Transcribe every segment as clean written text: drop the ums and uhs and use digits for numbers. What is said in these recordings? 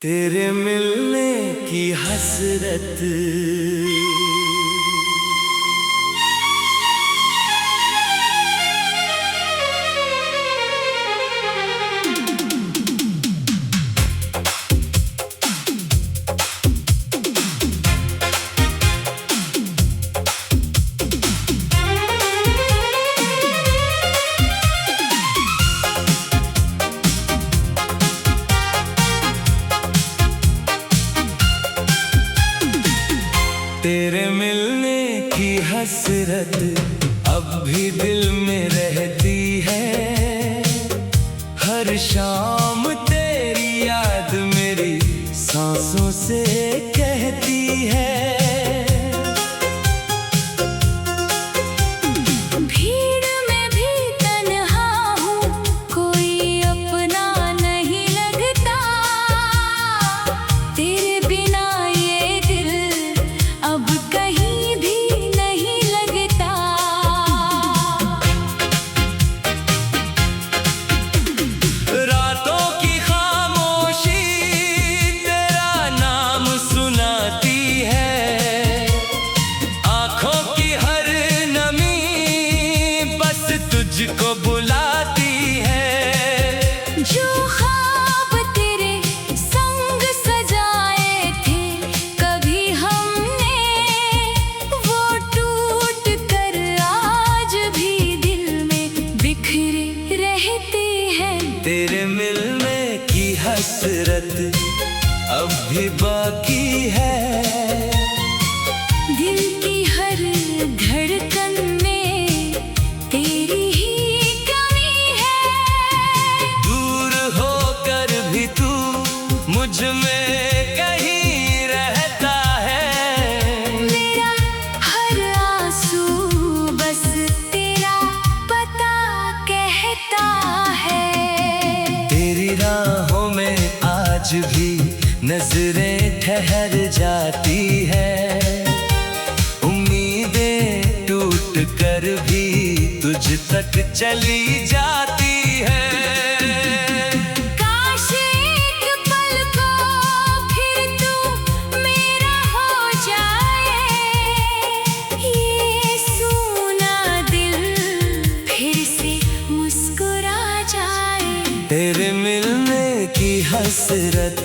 तेरे मिलने की हसरत तेरे मिलने की हसरत अब भी दिल में रहती है। हर शाम तेरी याद मेरी सांसों से कहती है। भीड़ में भी तन्हा हूँ, कोई अपना नहीं लगता। तेरे बिना ये दिल अब कहीं भी नहीं लगता। रातों की खामोशी तेरा नाम सुनाती है। आँखों की हर नमी बस तुझको बुलाती है। जो ख्वाब तेरे संग सजाए थे कभी हमने, वो टूट कर आज भी दिल में बिखरे रहते हैं। तेरे मिलने की हसरत अब भी बाकी है। दिल की हर धड़कन में तेरी ही कमी है। दूर होकर भी तू मुझ में कहीं रहता है। मेरा हर आंसू बस तेरा पता कहता है। तेरी राहों में आज भी नजरें ठहर जाती है। उम्मीदें टूट कर भी तुझ तक चली जाती है। काश एक पल को फिर तू मेरा हो जाए। ये सूना दिल फिर से मुस्कुरा जाए। तेरे मिलने की हसरत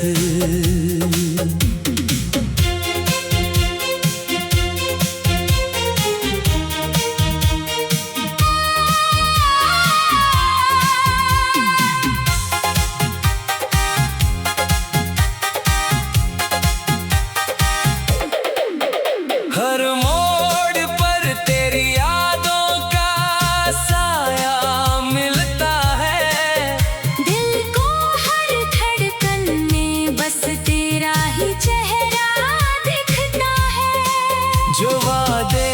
हर मोड़ पर तेरी यादों का साया मिलता है। दिल को हर धड़कन में बस तेरा ही चेहरा दिखता है। जो वादे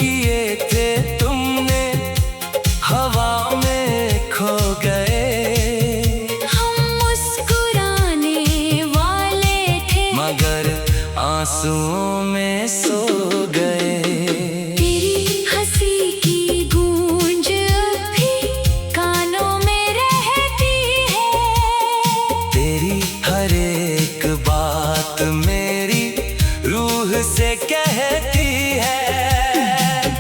किए थे तुमने हवा में खो गए। हम मुस्कुराने वाले थे मगर आंसुओं में सो गए। तेरी हंसी की गूंज भी कानों में रहती है। तेरी हर एक बात मेरी रूह से कहती है।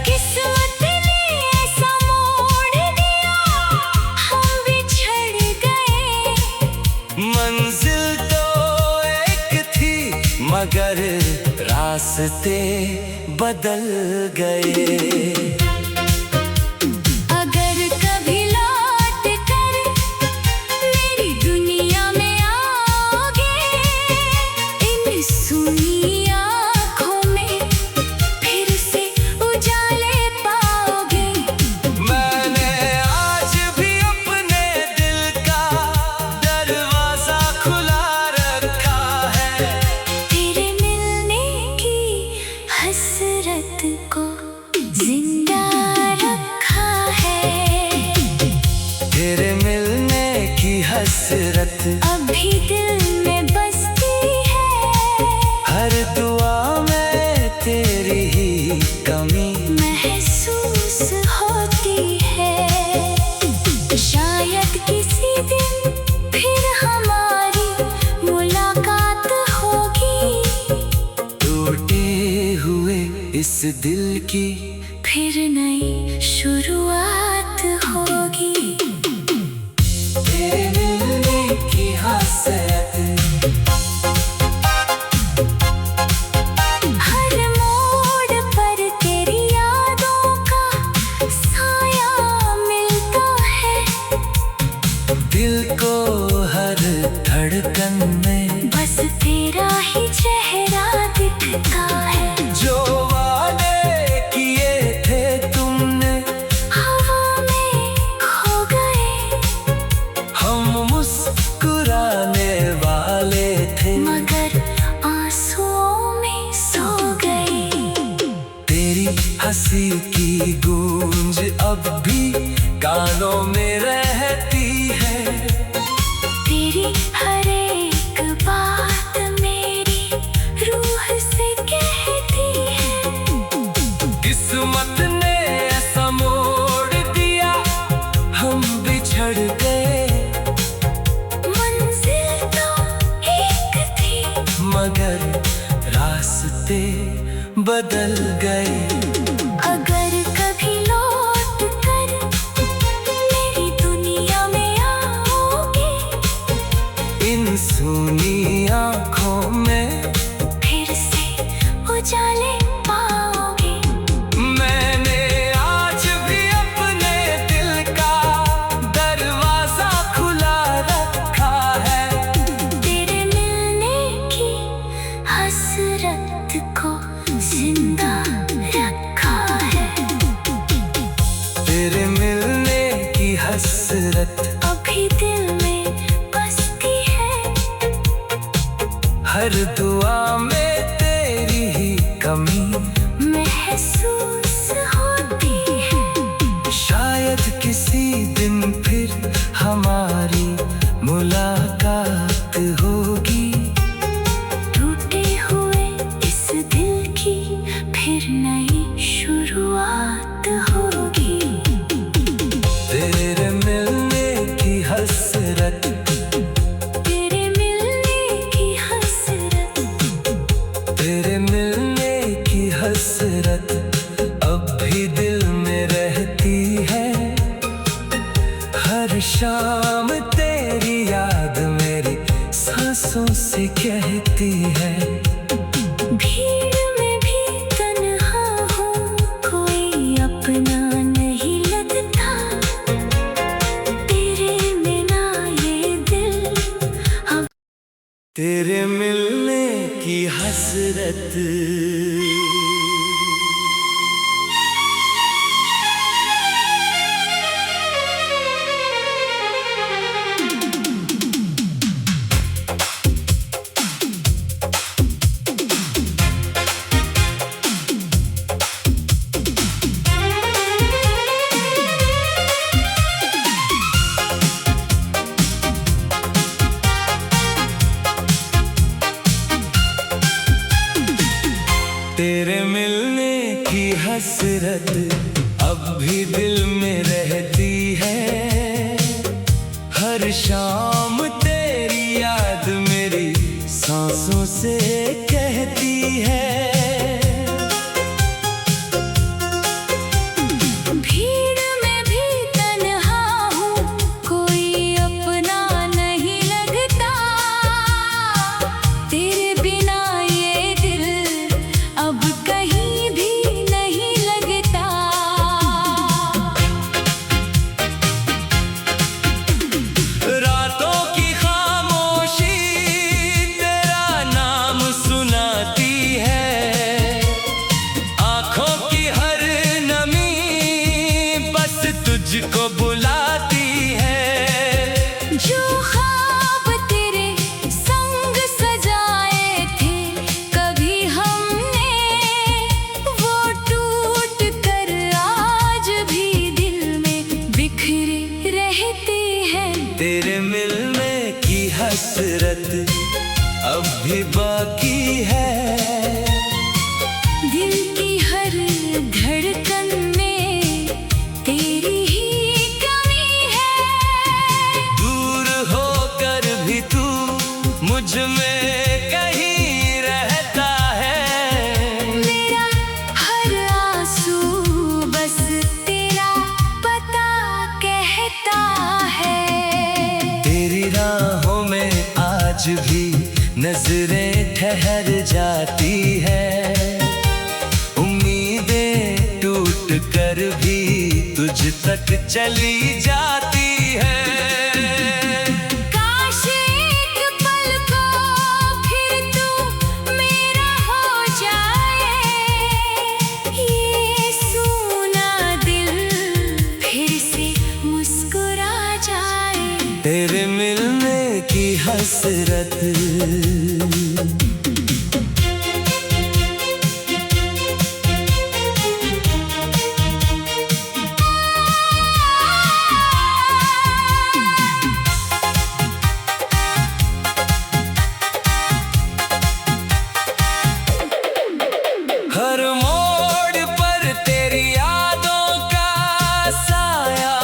किस्मत ने ऐसा मोड़ दिया, हम बिछड़ गए। मंजिल तो एक थी मगर रास्ते बदल गए। अगर कभी लौट कर मेरी दुनिया में आओगे, इन सुनी आँखों में फिर से उजाले पाओगे। मैंने आज भी अपने दिल का दरवाजा खुला रखा है। तेरे मिलने की हसरत को जिंदा इस दिल की फिर नई शुरुआत होगी। तेरे मिलने की हसरत, हर मोड़ पर तेरी यादों का साया मिलता है। दिल को हर धड़कन में बस तेरा ही चेहरा दिखता है। जो वादे किए थे तुमने हवा में खो गए, हम मुस्कुराने वाले थे मगर आंसुओं में सो गए। तेरी हंसी की गूंज अब भी कानों में रहती है। तेरी हर एक बात मेरी रूह से कहती है। किस्मत ने ऐसा मोड़ दिया, हम बिछड़ गए। मंजिल तो एक थी, मगर रास्ते बदल गए। अगर कभी लौट कर मेरी दुनिया में आओगे, इन सूनी आँखों में फिर से उजाले पाओगे। मैंने आज भी अपने दिल का दरवाजा खुला रखा है। तेरे मिलने की हसरत को जिंदा रखा है। तेरे मिलने की हसरत अभी दिल में बसती है। हर दुआ में तेरी ही कमी महसूस होती है। शायद किसी दिन फिर हमारी मुलाकात होगी। टूटे हुए इस दिल की फिर नई शुरुआत होगी। तेरे मिलने की हसरत, तेरे मिलने की हसरत, तेरे मिलने की हसरत अब भी दिल में रहती है। हर शाम तेरी याद मेरी सांसों से कहती है। भीड़ में भी तन्हा हूँ, कोई अपना नहीं लगता। तेरे बिना ये दिल अब तेरे मिलने की हसरत। तेरे मिलने की हसरत अब भी दिल में रहती है। हर शाम तेरी याद मेरी सांसों से कहती है। भीड़ में भी तन्हा हूँ, कोई अपना नहीं लगता। तेरे बिना ये दिल अब कहीं भी नहीं लगता। रातों की खामोशी तेरा नाम सुनाती है। आँखों की हर नमी बस तुझको बुलाती है। जो ख्वाब तेरे संग सजाए थे कभी हमने, वो टूट कर आज भी दिल में बिखरे रहती है। तेरे मिलने की हसरत अब भी बाकी है। दिल की हर धड़कन में तेरी ही कमी है। दूर होकर भी तू मुझ में कहीं रहता है। मेरा हर आज भी नजरें ठहर जाती है। उम्मीदें टूट कर भी तुझ तक चली जाती है। काश एक पल को फिर तू मेरा हो जाए, ये सूना दिल फिर से मुस्कुरा जाए। तेरे मिलने की हसरत हर मोड़ पर तेरी यादों का साया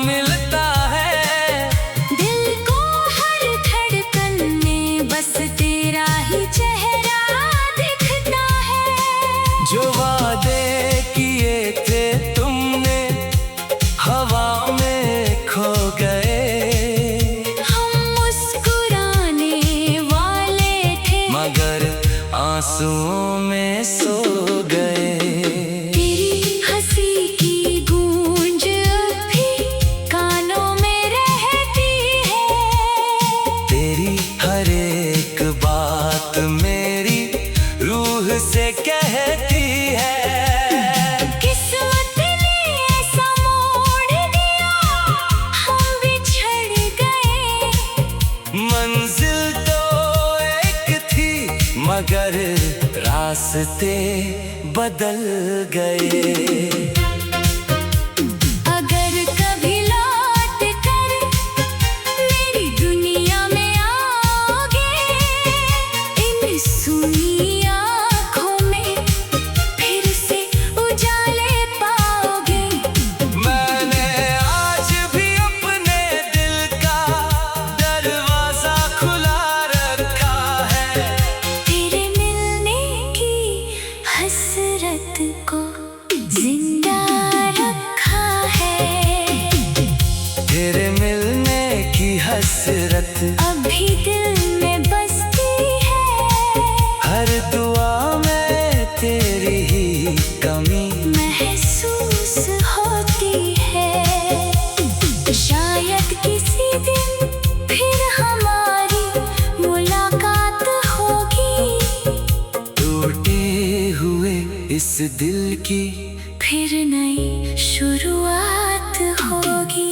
मिलता है। दिल को हर धड़कन में बस तेरा ही चेहरा दिखता है। जो वादे किए थे तुमने हवा में खो गए। हम मुस्कुराने वाले थे मगर आंसुओं में सो गए। तेरी हंसी की गूंज अब भी कानों में रहती है। तेरी हर एक बात मेरी रूह से कहती है। किस्मत ने ऐसा मोड़ दिया, हम बिछड़ गए। मंजिल तो एक थी मगर रास्ते बदल गए। अगर कभी लौट कर मेरी दुनिया में आओगे, इन सुनी आँखों में फिर से उजाले पाओगे। मैंने आज भी अपने दिल का दरवाजा खुला रखा है। तेरे मिलने की हसरत को जिंदा रखा है। तेरे मिलने की हसरत अभी दिल में बसती है। हर दुआ में तेरी ही कमी महसूस होती है। शायद किसी दिन फिर हमारी मुलाकात होगी। टूटे हुए इस दिल की फिर नई शुरुआत होगी।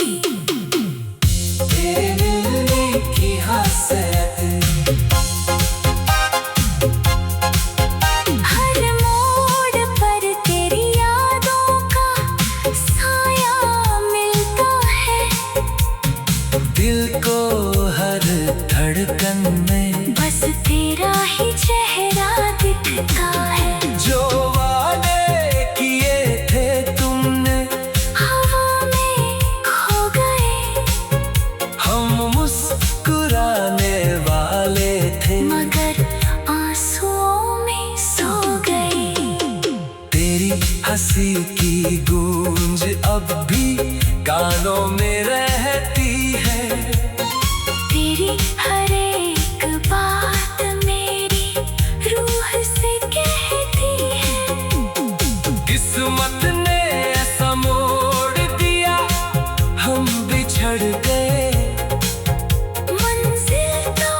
तेरे मिलने की हसरत हर मोड़ पर तेरी यादों का साया मिलता है। दिल को हर धड़कन में बस तेरा ही चेहरा दिखता है। जो वादे किए थे तुमने हवा में खो गए। हम मुस्कुराने वाले थे मगर आंसुओं में सो गए। तेरी हंसी की गूंज अब भी कानों में रहती है। तेरी हर एक बात मेरी रूह से कहती है। किस्मत ने ऐसा मोड़ दिया हम बिछड़ गए। मंजिल तो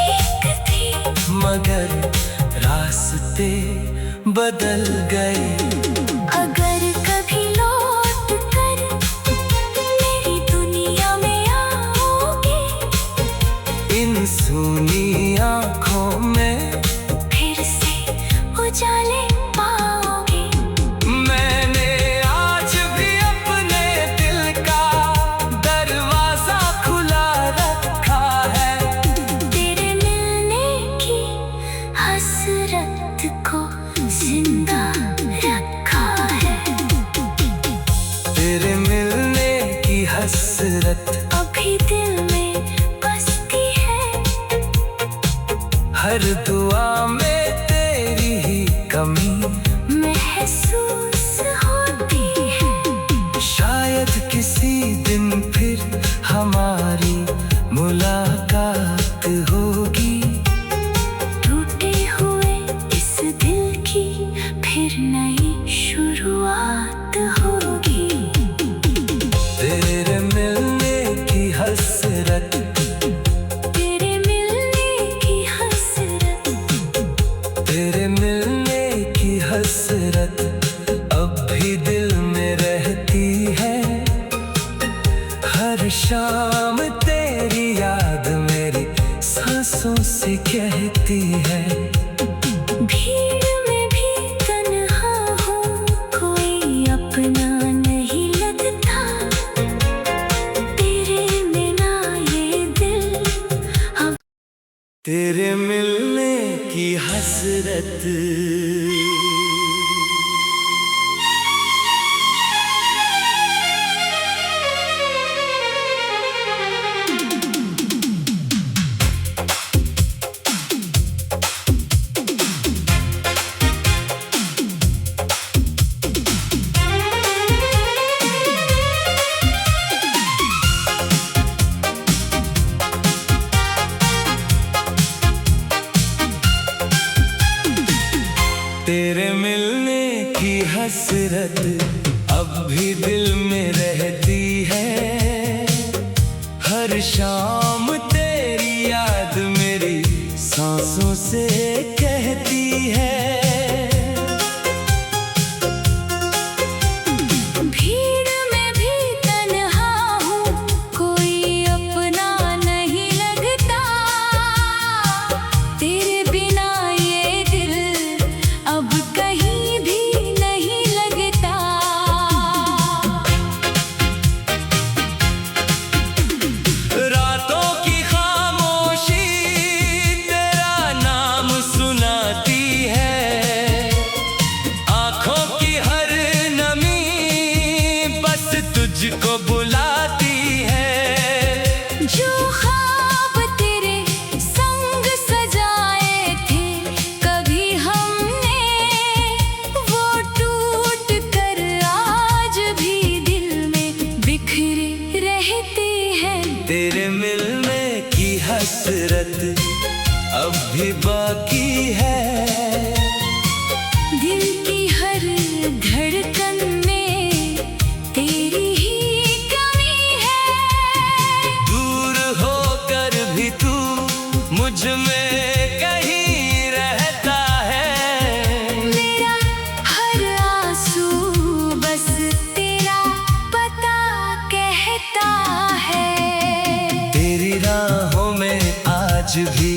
एक थी मगर रास्ते बदल गए। अगर कभी लौट कर मेरी दुनिया में आओगे, इन सूनी आँखों में फिर से उजाले पाओगे। मैंने आज भी अपने दिल का दरवाजा खुला रखा है। तेरे मिलने की हसरत को जिंदा रखा है। तेरे मिलने की हसरत अभी दिल में बसती है। हर दुआ में तेरी ही कमी महसूस होती है। शायद किसी दिन फिर हमारी मुलाकात होगी। कहती है। भीड़ में भी तन्हा हूँ, कोई अपना नहीं लगता। तेरे बिना ये दिल अब तेरे मिलने की हसरत। तेरे मिलने की हसरत अब भी दिल में रहती है। हर शाम तेरी याद मेरी सांसों से कहती है। भीड़ में भी तन्हा हूँ, कोई अपना नहीं लगता। तेरे बिना ये दिल अब कहीं भी नहीं लगता। रातों की खामोशी तेरा नाम सुनाती है। आँखों की हर नमी बस तुझको बुलाती है। जो ख्वाब तेरे संग सजाए थे कभी हमने, वो टूट कर आज भी दिल में बिखरे रहती है। तेरे मिलने की हसरत अब भी बाकी है। दिल की हर धड़कन में तेरी ही कमी है। दूर होकर भी तू मुझ में कहीं रहता है। मेरा हर आंसू बस तेरा पता कहता है। तेरी राहों में आज भी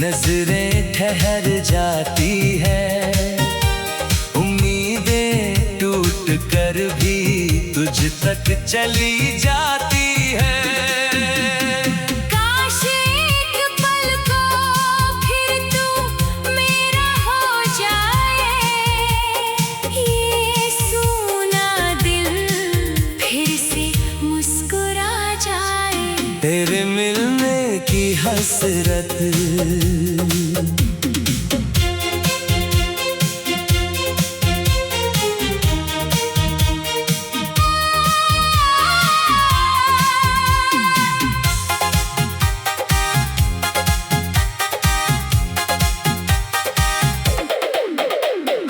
नजरें ठहर जाती है। उम्मीदें टूट कर भी तुझ तक चली जाती है। काश एक पल को फिर तू मेरा हो जाए। ये सूना दिल फिर से मुस्कुरा जाए। तेरे मिलने की हसरत।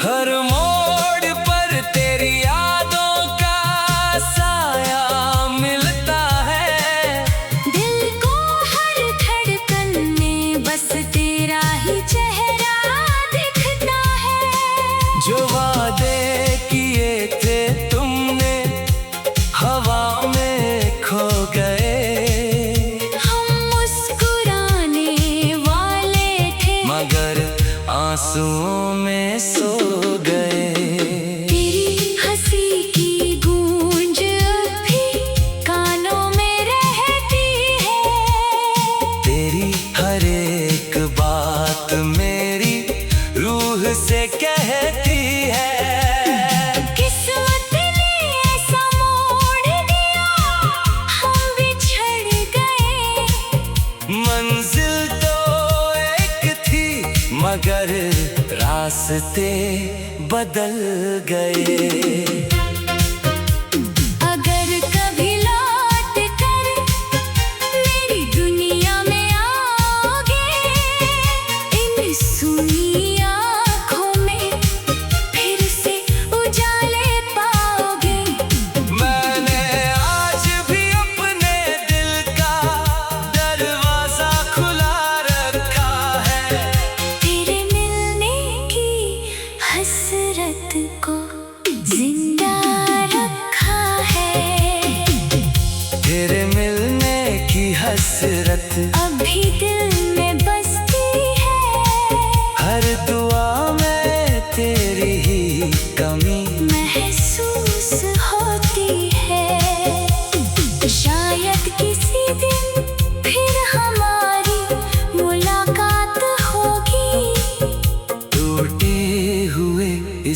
हर मोड़ पर तेरी यादों का साया मिलता है। दिल को हर धड़कन में बस तेरा ही चेहरा दिखता है। जो वादे किए थे तुमने हवा में खो गए। हम मुस्कुराने वाले थे मगर आंसुओं में सो गए। तेरी हंसी की गूंज अब भी कानों में रहती है। तेरी हर एक बात मेरी रूह से कहती है। किस्मत ने ऐसा मोड़ दिया, हम बिछड़ गए। मंजिल तो एक थी मगर रास्ते बदल गए। अगर कभी लौट कर मेरी दुनिया में आओगे, इन सुनी आँखों में फिर से उजाले पाओगे। मैंने आज भी अपने दिल का दरवाजा खुला रखा है। तेरे मिलने की हसरत को जिंदा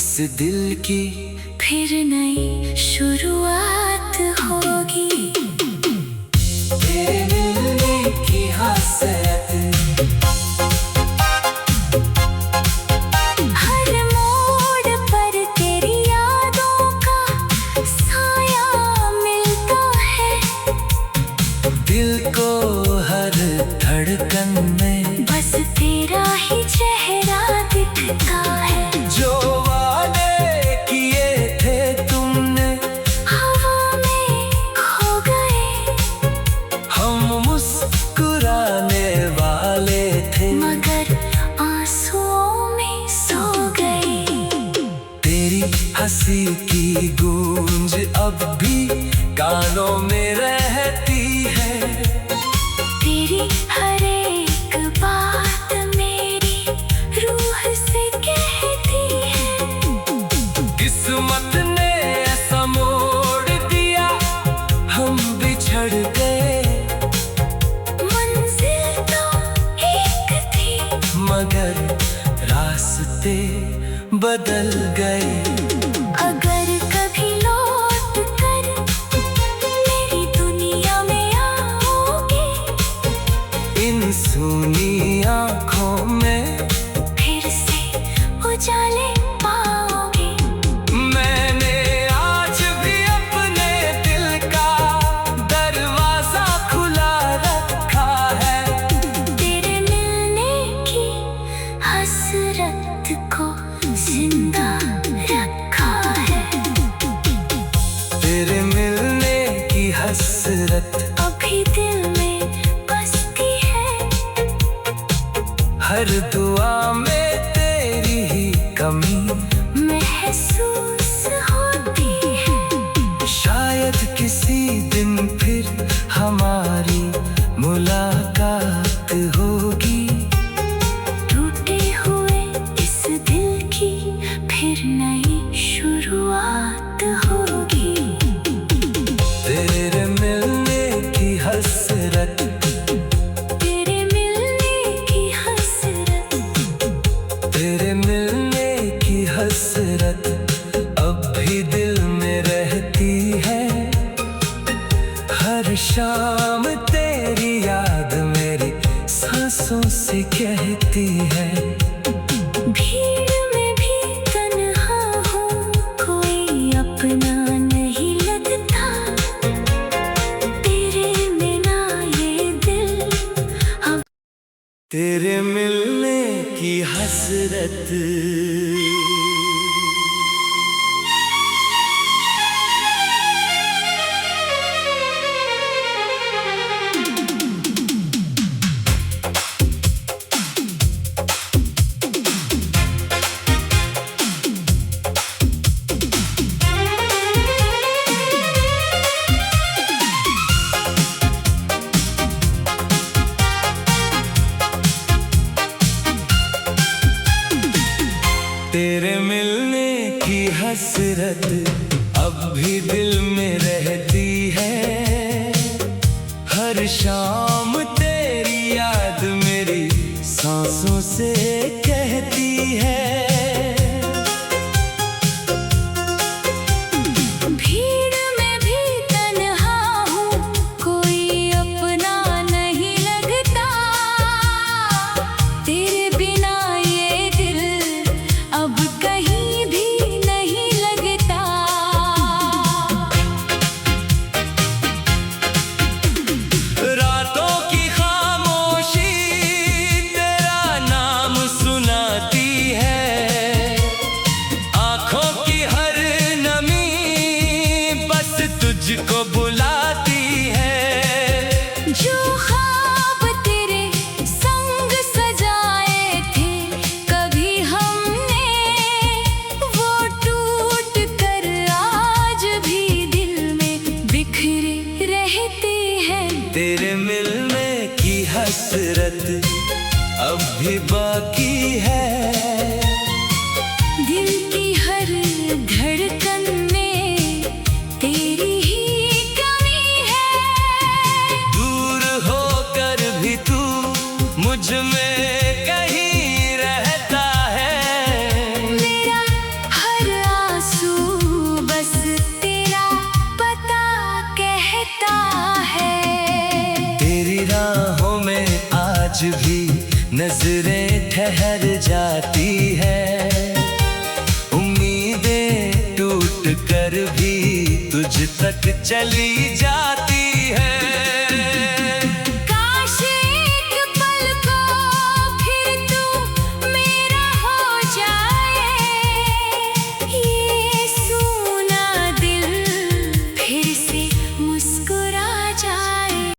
इस दिल की फिर नई शुरुआत होगी। तेरे मिलने की हसरत, हर मोड़ पर तेरी यादों का साया मिलता है। दिल को हर धड़कन में बस तेरा ही चेहरा दिखता है। जो वादे किए थे तुमने हवा में खो गए, हम मुस्कुराने वाले थे मगर आंसुओं में सो गए। तेरी हंसी की गूंज अब भी कानों में रहती है। तेरी हर एक बात मेरी रूह से कहती है। किस्मत ने ऐसा मोड़ दिया, हम बिछड़ गए। मंजिल तो एक थी, मगर रास्ते बदल गए। अगर कभी लौट कर मेरी दुनिया में आओगे, इन सूनी आँखों में फिर से उजाले पाओगे। मैंने आज भी अपने दिल का दरवाजा खुला रखा है। तेरे मिलने की हसरत को जिंदा रखा है। तेरे मिलने की हसरत अभी दिल में बसती है। हर दुआ में तेरी ही कमी महसूस होती है। शायद किसी दिन फिर हमारी मुलाकात होगी। टूटे हुए इस दिल की फिर नई शुरुआत होगी। तेरे मिलने की हसरत, तेरे मिलने की हसरत, तेरे मिलने की हसरत अब भी दिल में रहती है। हर शाम तेरी याद मेरी सांसों से कहती है। भीड़ में भी तन्हा हूँ, कोई अपना नहीं लगता। तेरे बिना ये दिल अब तेरे मिलने की हसरत। तेरे मिलने की हसरत अब भी दिल में रहती है। हर शाम तेरी याद मेरी सांसों से कहती है। भीड़ में भी तन्हा हूँ, कोई अपना नहीं लगता। तेरे बिना ये दिल अब कहीं भी नहीं लगता। रातों की खामोशी तेरा नाम सुनाती है। आँखों की हर नमी बस तुझको बुलाती है। जो ख्वाब तेरे संग सजाए थे कभी हमने, वो टूट कर आज भी दिल में बिखरे रहती है। तेरे मिलने की हसरत अब भी बाकी है। दिल की हर धड़कन में तेरी ही कमी है। दूर होकर भी तू मुझ में कहीं रहता है। मेरा हर आज भी नजरें ठहर जाती है, उम्मीदें टूट कर भी तुझ तक चली जाती